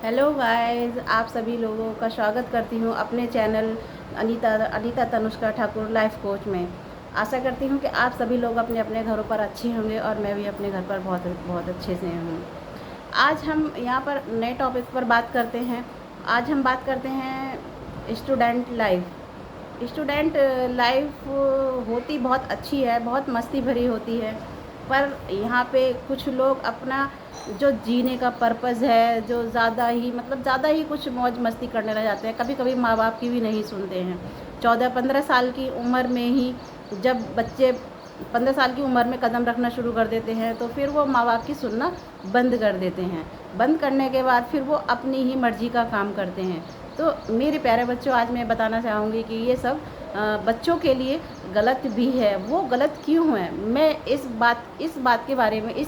Hello guys, आप सभी लोगों का स्वागत करती हूँ अपने channel Anita Anita Tanushka Thakur life coach में। आशा करती हूँ कि आप सभी लोग अपने अपने घरों पर अच्छे होंगे और मैं भी अपने घर पर बहुत बहुत अच्छे से हूँ। आज हम यहाँ पर नए टॉपिक पर बात करते हैं। आज हम बात करते हैं स्टूडेंट लाइफ। स्टूडेंट लाइफ होती बहुत अच्छी है, बहुत मस्ती भरी होती है, पर यहाँ पे कुछ लोग अपना जो जीने का पर्पज़ है, जो ज़्यादा ही ज़्यादा ही कुछ मौज मस्ती करने लग जाते हैं। कभी कभी माँ बाप की भी नहीं सुनते हैं। 14-15 साल की उम्र में ही जब बच्चे 15 साल की उम्र में कदम रखना शुरू कर देते हैं तो फिर वो माँ बाप की सुनना बंद कर देते हैं। बंद करने के बाद फिर वो अपनी ही मर्ज़ी का काम करते हैं। तो मेरे प्यारे बच्चों, आज मैं बताना चाहूँगी कि ये सब बच्चों के लिए गलत भी है। वो गलत क्यों है, मैं इस बात के बारे में इस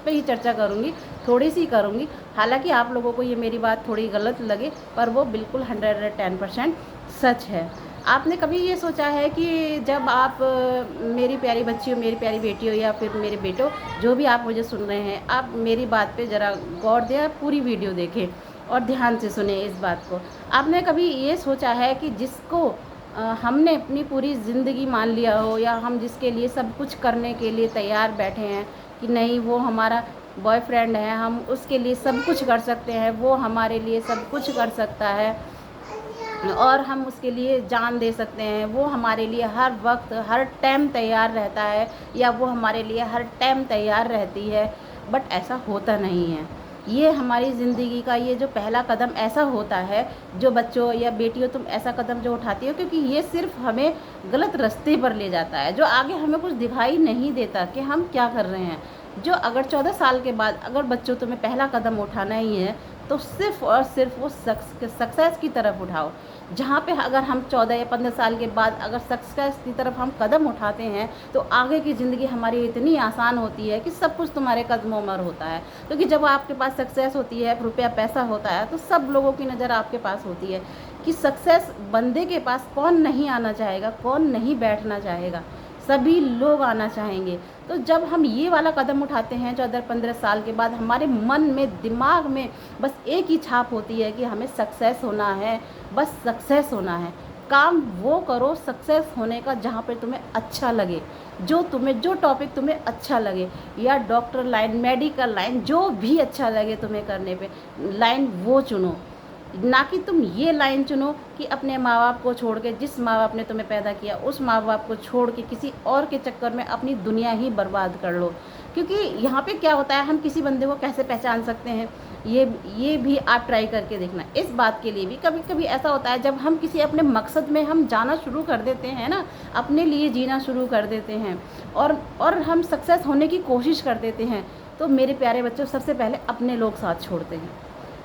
पे ही चर्चा करूँगी, थोड़ी सी करूँगी। हालांकि आप लोगों को ये मेरी बात थोड़ी गलत लगे, पर वो बिल्कुल 110% सच है। आपने कभी ये सोचा है कि जब आप मेरी प्यारी बच्चियों, मेरी प्यारी बेटियों या फिर मेरे बेटों, जो भी आप मुझे सुन रहे हैं, आप मेरी बात पे ज़रा गौर दें, पूरी वीडियो देखें और ध्यान से सुने इस बात को। आपने कभी ये सोचा है कि जिसको हमने अपनी पूरी ज़िंदगी मान लिया हो, या हम जिसके लिए सब कुछ करने के लिए तैयार बैठे हैं कि नहीं वो हमारा बॉयफ्रेंड है, हम उसके लिए सब कुछ कर सकते हैं, वो हमारे लिए सब कुछ कर सकता है और हम उसके लिए जान दे सकते हैं, वो हमारे लिए हर वक्त हर टाइम तैयार रहता है, या वो हमारे लिए हर टाइम तैयार रहती है, बट ऐसा होता नहीं है। ये हमारी ज़िंदगी का ये जो पहला कदम ऐसा होता है, जो बच्चों या बेटियों तुम ऐसा कदम जो उठाती हो, क्योंकि ये सिर्फ हमें गलत रास्ते पर ले जाता है, जो आगे हमें कुछ दिखाई नहीं देता कि हम क्या कर रहे हैं। जो अगर 14 साल के बाद अगर बच्चों तुम्हें पहला कदम उठाना ही है, तो सिर्फ और सिर्फ वो सक्सेस की तरफ उठाओ। जहाँ पे अगर हम 14 या 15 साल के बाद अगर सक्सेस की तरफ हम कदम उठाते हैं, तो आगे की ज़िंदगी हमारी इतनी आसान होती है कि सब कुछ तुम्हारे कदमों में होता है। क्योंकि जब आपके पास सक्सेस होती है, रुपया पैसा होता है, तो सब लोगों की नज़र आपके पास होती है कि सक्सेस बंदे के पास कौन नहीं आना चाहेगा, कौन नहीं बैठना चाहेगा, सभी लोग आना चाहेंगे। तो जब हम ये वाला कदम उठाते हैं 14-15 साल के बाद, हमारे मन में, दिमाग में बस एक ही छाप होती है कि हमें सक्सेस होना है, बस सक्सेस होना है। काम वो करो सक्सेस होने का जहाँ पे तुम्हें अच्छा लगे, जो टॉपिक तुम्हें अच्छा लगे, या डॉक्टर लाइन, मेडिकल लाइन, जो भी अच्छा लगे तुम्हें करने पे लाइन वो चुनो। ना कि तुम ये लाइन चुनो कि अपने माँ बाप को छोड़ के, जिस माँ बाप ने तुम्हें पैदा किया उस माँ बाप को छोड़ के किसी और के चक्कर में अपनी दुनिया ही बर्बाद कर लो। क्योंकि यहाँ पे क्या होता है, हम किसी बंदे को कैसे पहचान सकते हैं, ये भी आप ट्राई करके देखना। इस बात के लिए भी कभी कभी ऐसा होता है, जब हम किसी अपने मकसद में हम जाना शुरू कर देते हैं ना, अपने लिए जीना शुरू कर देते हैं, और हम सक्सेस होने की कोशिश कर देते हैं, तो मेरे प्यारे बच्चों, सबसे पहले अपने लोग साथ छोड़ते हैं।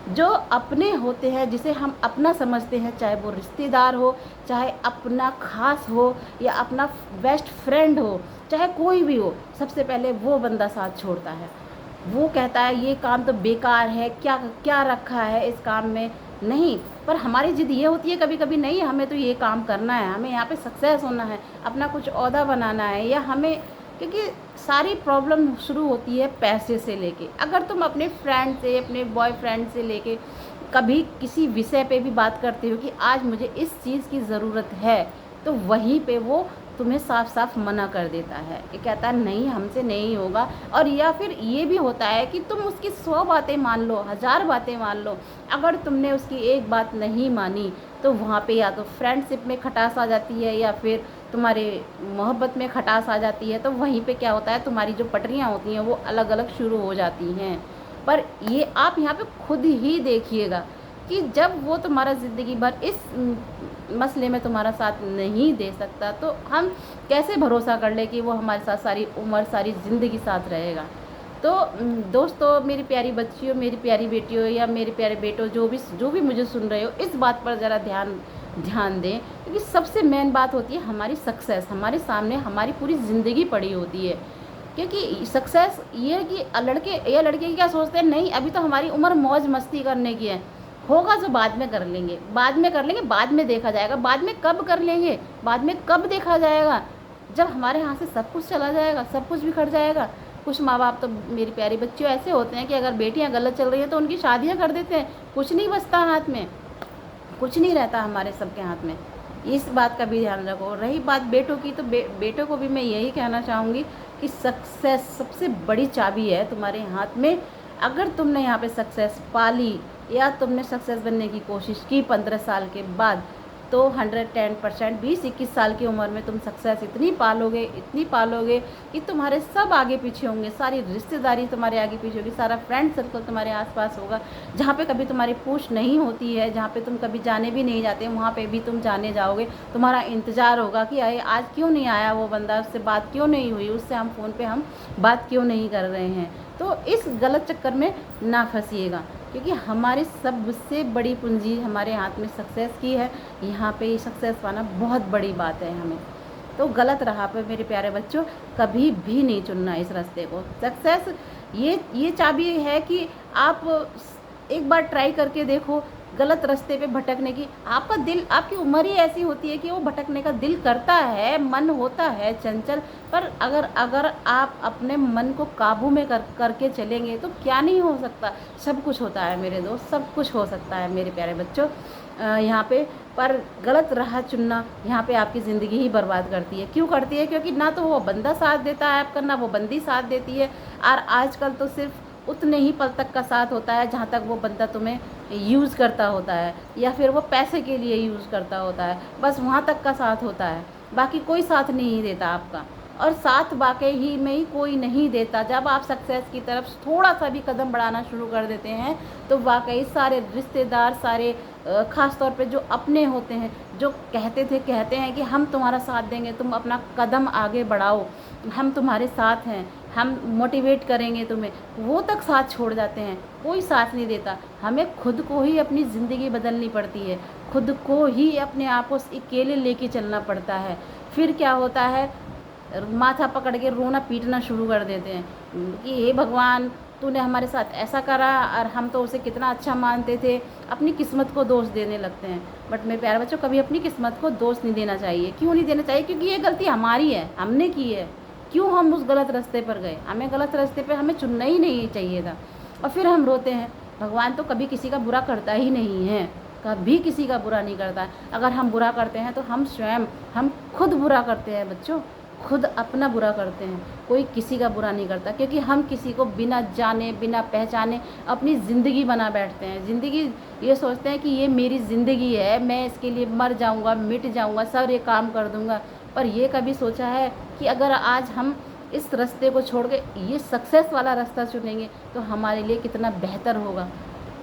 जो अपने होते हैं, जिसे हम अपना समझते हैं, चाहे वो रिश्तेदार हो, चाहे अपना खास हो, या अपना बेस्ट फ्रेंड हो, चाहे कोई भी हो, सबसे पहले वो बंदा साथ छोड़ता है। वो कहता है ये काम तो बेकार है, क्या क्या रखा है इस काम में, नहीं। पर हमारी जिद ये होती है कभी कभी, नहीं हमें तो ये काम करना है, हमें यहाँ पे सक्सेस होना है, अपना कुछ ओहदा बनाना है, या हमें, क्योंकि सारी प्रॉब्लम शुरू होती है पैसे से लेके। अगर तुम अपने फ्रेंड से, अपने बॉयफ्रेंड से लेके कभी किसी विषय पे भी बात करते हो कि आज मुझे इस चीज़ की ज़रूरत है, तो वहीं पे वो तुम्हें साफ साफ मना कर देता है, ये कहता है नहीं हमसे नहीं होगा। और या फिर ये भी होता है कि तुम उसकी 100 बातें मान लो, 1000 बातें मान लो, अगर तुमने उसकी एक बात नहीं मानी, तो वहाँ पे या तो फ्रेंडशिप में खटास आ जाती है, या फिर तुम्हारे मोहब्बत में खटास आ जाती है। तो वहीं पे क्या होता है, तुम्हारी जो पटरियाँ होती हैं वो अलग अलग शुरू हो जाती हैं। पर ये आप यहाँ पे खुद ही देखिएगा कि जब वो तुम्हारा ज़िंदगी भर इस मसले में तुम्हारा साथ नहीं दे सकता, तो हम कैसे भरोसा कर ले कि वो हमारे साथ सारी उम्र, सारी ज़िंदगी साथ रहेगा। तो दोस्तों, मेरी प्यारी बच्चियों, मेरी प्यारी बेटियों, या मेरे प्यारे बेटों, जो भी मुझे सुन रहे हो, इस बात पर ज़रा ध्यान ध्यान दें। क्योंकि सबसे मेन बात होती है हमारी सक्सेस, हमारे सामने हमारी पूरी ज़िंदगी पड़ी होती है। क्योंकि सक्सेस ये है कि लड़के या लड़के क्या सोचते हैं, नहीं अभी तो हमारी उम्र मौज मस्ती करने की है, होगा जो बाद में कर लेंगे, बाद में कर लेंगे, बाद में देखा जाएगा। बाद में कब कर लेंगे, बाद में कब देखा जाएगा, जब हमारे यहाँ से सब कुछ चला जाएगा, सब कुछ बिखर जाएगा, कुछ माँ बाप तो मेरी प्यारी बच्चियों ऐसे होते हैं कि अगर बेटियां गलत चल रही हैं तो उनकी शादियां कर देते हैं, कुछ नहीं बचता हाथ में, कुछ नहीं रहता हमारे सबके हाथ में। इस बात का भी ध्यान रखो। रही बात बेटों की, तो बेटों को भी मैं यही कहना चाहूँगी कि सक्सेस सबसे बड़ी चाबी है तुम्हारे हाथ में। अगर तुमने यहाँ पे सक्सेस पा ली या तुमने सक्सेस बनने की कोशिश की 15 साल के बाद, तो 110% 20-21 साल की उम्र में तुम सक्सेस इतनी पालोगे कि तुम्हारे सब आगे पीछे होंगे, सारी रिश्तेदारी तुम्हारे आगे पीछे होगी, सारा फ्रेंड सर्कल तुम्हारे आसपास होगा। जहाँ पे कभी तुम्हारी पूछ नहीं होती है, जहाँ पे तुम कभी जाने भी नहीं जाते, वहाँ पे भी तुम जाने जाओगे। तुम्हारा इंतज़ार होगा कि अरे आज क्यों नहीं आया वो बंदा, उससे बात क्यों नहीं हुई, उससे हम फ़ोन पे हम बात क्यों नहीं कर रहे हैं। तो इस गलत चक्कर में ना फंसिएगा, क्योंकि हमारी सबसे बड़ी पूंजी हमारे हाथ में सक्सेस की है। यहाँ पे सक्सेस पाना बहुत बड़ी बात है हमें। तो गलत राह पे मेरे प्यारे बच्चों कभी भी नहीं चुनना इस रास्ते को। सक्सेस ये चाबी है कि आप एक बार ट्राई करके देखो गलत रास्ते पे भटकने की। आपका दिल, आपकी उम्र ही ऐसी होती है कि वो भटकने का दिल करता है, मन होता है चंचल, पर अगर आप अपने मन को काबू में करके चलेंगे तो क्या नहीं हो सकता। सब कुछ होता है मेरे दोस्त, सब कुछ हो सकता है मेरे प्यारे बच्चों यहाँ पे। पर गलत राह चुनना यहाँ पे आपकी ज़िंदगी ही बर्बाद करती है। क्यों करती है? क्योंकि ना तो वो बंदा साथ देता है आपका, ना वो बंदी साथ देती है। और आजकल तो सिर्फ उतने ही पल तक का साथ होता है जहाँ तक वो बंदा तुम्हें यूज़ करता होता है, या फिर वो पैसे के लिए यूज़ करता होता है, बस वहाँ तक का साथ होता है, बाकी कोई साथ नहीं देता आपका। और साथ वाकई ही में ही कोई नहीं देता। जब आप सक्सेस की तरफ थोड़ा सा भी कदम बढ़ाना शुरू कर देते हैं तो वाकई सारे रिश्तेदार, सारे ख़ास तौर पे जो अपने होते हैं, जो कहते हैं कि हम तुम्हारा साथ देंगे, तुम अपना कदम आगे बढ़ाओ, हम तुम्हारे साथ हैं, हम मोटिवेट करेंगे तुम्हें, वो तक साथ छोड़ जाते हैं। कोई साथ नहीं देता। हमें खुद को ही अपनी ज़िंदगी बदलनी पड़ती है, खुद को ही अपने आप को अकेले लेके चलना पड़ता है। फिर क्या होता है, माथा पकड़ के रोना पीटना शुरू कर देते हैं कि हे भगवान, तूने हमारे साथ ऐसा करा और हम तो उसे कितना अच्छा मानते थे। अपनी किस्मत को दोष देने लगते हैं। बट मेरे प्यारे बच्चों, कभी अपनी किस्मत को दोष नहीं देना चाहिए। क्यों नहीं देना चाहिए? क्योंकि ये गलती हमारी है, हमने की है। क्यों हम उस गलत रास्ते पर गए? हमें गलत रास्ते पे हमें चुनना ही नहीं चाहिए था। और फिर हम रोते हैं। भगवान तो कभी किसी का बुरा करता ही नहीं है, कभी किसी का बुरा नहीं करता। अगर हम बुरा करते हैं तो हम स्वयं, हम खुद बुरा करते हैं बच्चों, खुद अपना बुरा करते हैं। कोई किसी का बुरा नहीं करता, क्योंकि हम किसी को बिना जाने बिना पहचाने अपनी ज़िंदगी बना बैठते हैं। ज़िंदगी ये सोचते हैं कि ये मेरी ज़िंदगी है, मैं इसके लिए मर जाऊंगा, मिट जाऊंगा, सारे ये काम कर दूंगा। पर ये कभी सोचा है कि अगर आज हम इस रास्ते को छोड़ के ये सक्सेस वाला रास्ता चुनेंगे तो हमारे लिए कितना बेहतर होगा।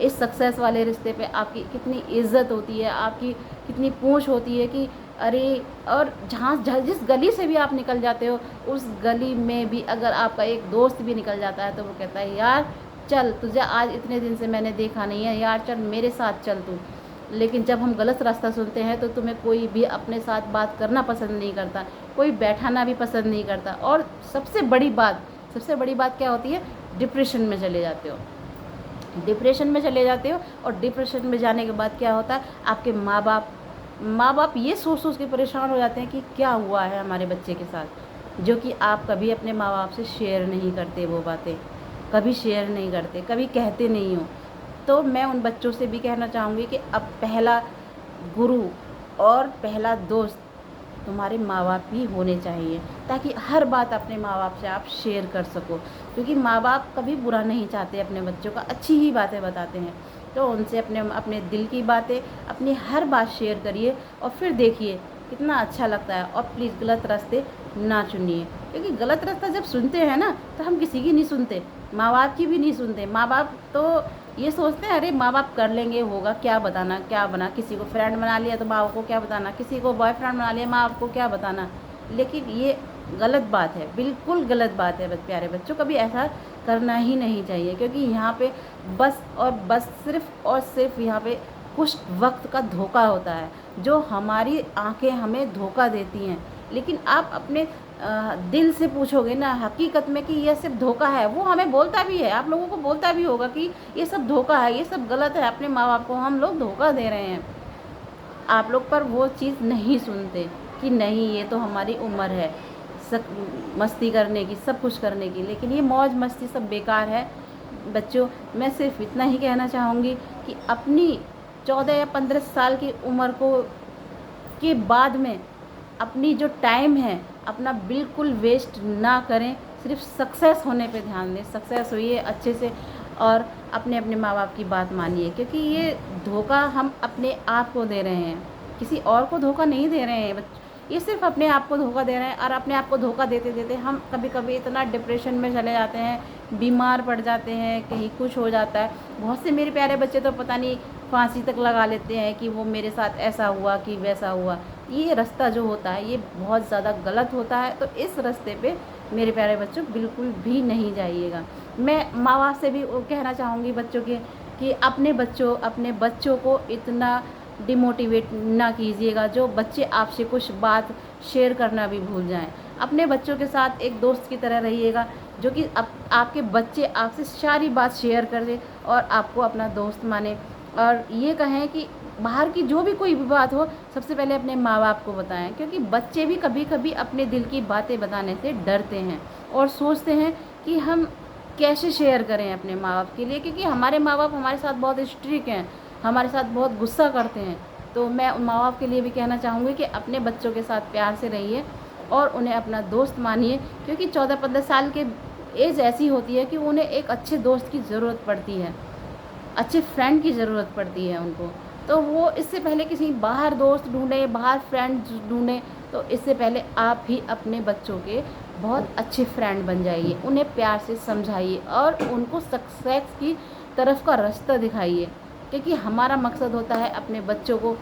इस सक्सेस वाले रिश्ते पे आपकी कितनी इज़्ज़त होती है, आपकी कितनी पूँछ होती है कि अरे, और जिस गली से भी आप निकल जाते हो, उस गली में भी अगर आपका एक दोस्त भी निकल जाता है तो वो कहता है यार चल, तुझे आज इतने दिन से मैंने देखा नहीं है, यार चल मेरे साथ चल तू। लेकिन जब हम गलत रास्ता सुनते हैं तो तुम्हें कोई भी अपने साथ बात करना पसंद नहीं करता, कोई बैठाना भी पसंद नहीं करता। और सबसे बड़ी बात क्या होती है? डिप्रेशन में चले जाते हो। और डिप्रेशन में जाने के बाद क्या होता है, आपके माँ बाप ये सोच के परेशान हो जाते हैं कि क्या हुआ है हमारे बच्चे के साथ, जो कि आप कभी अपने माँ बाप से शेयर नहीं करते। वो बातें कभी शेयर नहीं करते, कभी कहते नहीं हो। तो मैं उन बच्चों से भी कहना चाहूँगी कि अब पहला गुरु और पहला दोस्त तुम्हारे माँ बाप ही होने चाहिए, ताकि हर बात अपने माँ बाप से आप शेयर कर सको। क्योंकि माँ बाप कभी बुरा नहीं चाहते अपने बच्चों का, अच्छी ही बातें बताते हैं। तो उनसे अपने दिल की बातें, अपनी हर बात शेयर करिए और फिर देखिए कितना अच्छा लगता है। और प्लीज़ गलत रास्ते ना चुनिए, क्योंकि गलत रास्ता जब सुनते हैं ना तो हम किसी की नहीं सुनते, माँ बाप की भी नहीं सुनते। माँ बाप तो ये सोचते हैं अरे माँ बाप कर लेंगे, होगा, क्या बताना, क्या बना। किसी को फ्रेंड बना लिया तो माँ बाप को क्या बताना, किसी को बॉयफ्रेंड बना लिया, माँ बाप को क्या बताना। लेकिन ये गलत बात है, बिल्कुल गलत बात है। प्यारे बच्चों, कभी ऐसा करना ही नहीं चाहिए, क्योंकि यहाँ पे बस सिर्फ़ और सिर्फ यहाँ पे कुछ वक्त का धोखा होता है, जो हमारी आंखें हमें धोखा देती हैं। लेकिन आप अपने दिल से पूछोगे ना हकीकत में कि यह सिर्फ धोखा है, वो हमें बोलता भी है, आप लोगों को बोलता भी होगा कि ये सब धोखा है, ये सब गलत है, अपने माँ बाप को हम लोग धोखा दे रहे हैं। आप लोग पर वो चीज़ नहीं सुनते कि नहीं, ये तो हमारी उम्र है, मस्ती करने की, सब कुछ करने की, लेकिन ये मौज मस्ती सब बेकार है। बच्चों, मैं सिर्फ इतना ही कहना चाहूँगी कि अपनी 14 या 15 साल की उम्र को के बाद में अपनी जो टाइम है अपना बिल्कुल वेस्ट ना करें। सिर्फ सक्सेस होने पे ध्यान दें, सक्सेस होइए अच्छे से और अपने अपने माँ बाप की बात मानिए, क्योंकि ये धोखा हम अपने आप को दे रहे हैं, किसी और को धोखा नहीं दे रहे हैं। ये सिर्फ अपने आप को धोखा दे रहे हैं, और अपने आप को धोखा देते देते हम कभी कभी इतना डिप्रेशन में चले जाते हैं, बीमार पड़ जाते हैं, कहीं कुछ हो जाता है। बहुत से मेरे प्यारे बच्चे तो पता नहीं फांसी तक लगा लेते हैं कि वो मेरे साथ ऐसा हुआ कि वैसा हुआ। ये रास्ता जो होता है ये बहुत ज़्यादा गलत होता है, तो इस रास्ते पे मेरे प्यारे बच्चों बिल्कुल भी नहीं जाइएगा। मैं माँ बाप से भी कहना चाहूँगी बच्चों के कि अपने बच्चों को इतना डिमोटिवेट ना कीजिएगा जो बच्चे आपसे कुछ बात शेयर करना भी भूल जाएं। अपने बच्चों के साथ एक दोस्त की तरह रहिएगा, जो कि आपके बच्चे आपसे सारी बात शेयर कर दे और आपको अपना दोस्त माने, और ये कहें कि बाहर की जो भी कोई भी बात हो सबसे पहले अपने माँ बाप को बताएं, क्योंकि बच्चे भी कभी कभी अपने दिल की बातें बताने से डरते हैं और सोचते हैं कि हम कैसे शेयर करें अपने माँ बाप के लिए, क्योंकि हमारे माँ बाप हमारे साथ बहुत स्ट्रिक्ट हैं, हमारे साथ बहुत गुस्सा करते हैं। तो मैं उन माँ बाप के लिए भी कहना चाहूँगी कि अपने बच्चों के साथ प्यार से रहिए और उन्हें अपना दोस्त मानिए, क्योंकि 14-15 साल के एज ऐसी होती है कि उन्हें एक अच्छे दोस्त की ज़रूरत पड़ती है, अच्छे फ्रेंड की ज़रूरत पड़ती है उनको। तो वो इससे पहले किसी बाहर दोस्त ढूंढें, बाहर फ्रेंड ढूंढें, तो इससे पहले आप ही अपने बच्चों के बहुत अच्छे फ्रेंड बन जाइए, उन्हें प्यार से समझाइए और उनको सक्सेस की तरफ का रास्ता दिखाइए, क्योंकि हमारा मकसद होता है अपने बच्चों को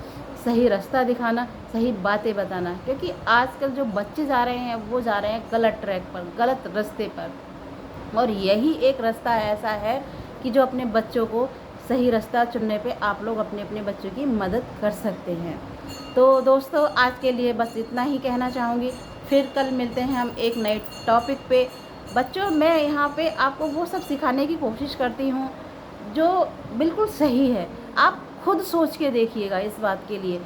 सही रास्ता दिखाना, सही बातें बताना। क्योंकि आजकल जो बच्चे जा रहे हैं वो जा रहे हैं गलत ट्रैक पर, गलत रास्ते पर, और यही एक रास्ता ऐसा है कि जो अपने बच्चों को सही रास्ता चुनने पे आप लोग अपने अपने बच्चों की मदद कर सकते हैं। तो दोस्तों, आज के लिए बस इतना ही कहना चाहूँगी। फिर कल मिलते हैं हम एक नए टॉपिक पे। बच्चों, मैं यहाँ पे आपको वो सब सिखाने की कोशिश करती हूँ जो बिल्कुल सही है। आप खुद सोच के देखिएगा इस बात के लिए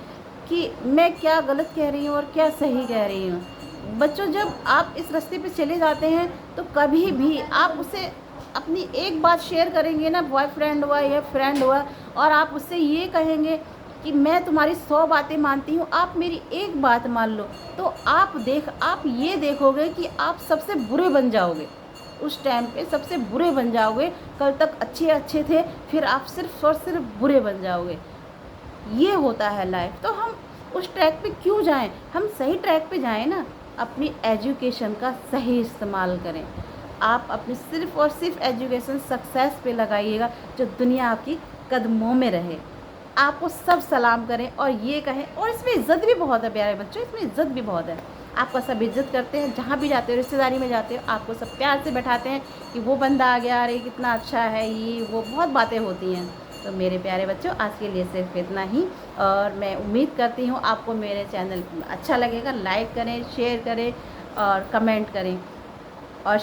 कि मैं क्या गलत कह रही हूँ और क्या सही कह रही हूँ। बच्चों, जब आप इस रास्ते पे चले जाते हैं तो कभी भी आप उसे अपनी एक बात शेयर करेंगे ना, बॉयफ्रेंड हुआ या फ्रेंड हुआ, और आप उससे ये कहेंगे कि मैं तुम्हारी 100 बातें मानती हूँ, आप मेरी एक बात मान लो, तो आप ये देखोगे कि आप सबसे बुरे बन जाओगे। उस टाइम पे सबसे बुरे बन जाओगे। कल तक अच्छे अच्छे थे, फिर आप सिर्फ और सिर्फ बुरे बन जाओगे। ये होता है लाइफ। तो हम उस ट्रैक पे क्यों जाएं, हम सही ट्रैक पे जाएं ना। अपनी एजुकेशन का सही इस्तेमाल करें। आप अपनी सिर्फ और सिर्फ एजुकेशन सक्सेस पे लगाइएगा, जो दुनिया आपकी कदमों में रहे, आपको सब सलाम करें और ये कहें। और इसमें इज़्ज़त भी बहुत है प्यारे बच्चों, इसमें इज़्ज़त भी बहुत है। आपका सब इज़्ज़त करते हैं, जहाँ भी जाते हो, रिश्तेदारी में जाते हो, आपको सब प्यार से बैठाते हैं कि वो बंदा आ गया, अरे कितना अच्छा है, ये वो बहुत बातें होती हैं। तो मेरे प्यारे बच्चों, आज के लिए सिर्फ इतना ही, और मैं उम्मीद करती हूँ आपको मेरे चैनल अच्छा लगेगा। लाइक करें, शेयर करें और कमेंट करें और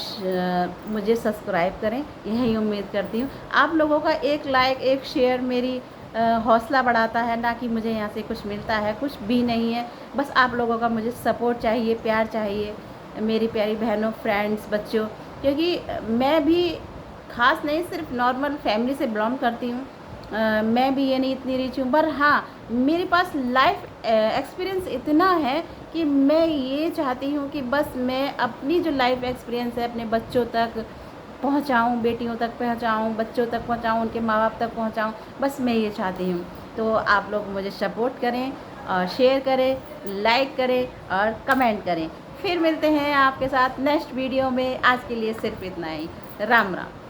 मुझे सब्सक्राइब करें, यही उम्मीद करती हूँ। आप लोगों का एक लाइक, एक शेयर मेरी हौसला बढ़ाता है, ना कि मुझे यहाँ से कुछ मिलता है, कुछ भी नहीं है। बस आप लोगों का मुझे सपोर्ट चाहिए, प्यार चाहिए, मेरी प्यारी बहनों, फ्रेंड्स, बच्चों, क्योंकि मैं भी ख़ास नहीं, सिर्फ नॉर्मल फैमिली से बिलोंग करती हूँ। मैं भी ये नहीं इतनी रिच हूँ, पर हाँ, मेरे पास लाइफ एक्सपीरियंस इतना है कि मैं ये चाहती हूँ कि बस मैं अपनी जो लाइफ एक्सपीरियंस है अपने बच्चों तक पहुँचाऊँ, बेटियों तक पहुँचाऊँ, बच्चों तक पहुँचाऊँ, उनके माँ बाप तक पहुँचाऊँ। बस मैं ये चाहती हूँ। तो आप लोग मुझे सपोर्ट करें और शेयर करें, लाइक करें और कमेंट करें। फिर मिलते हैं आपके साथ नेक्स्ट वीडियो में। आज के लिए सिर्फ इतना ही। राम राम।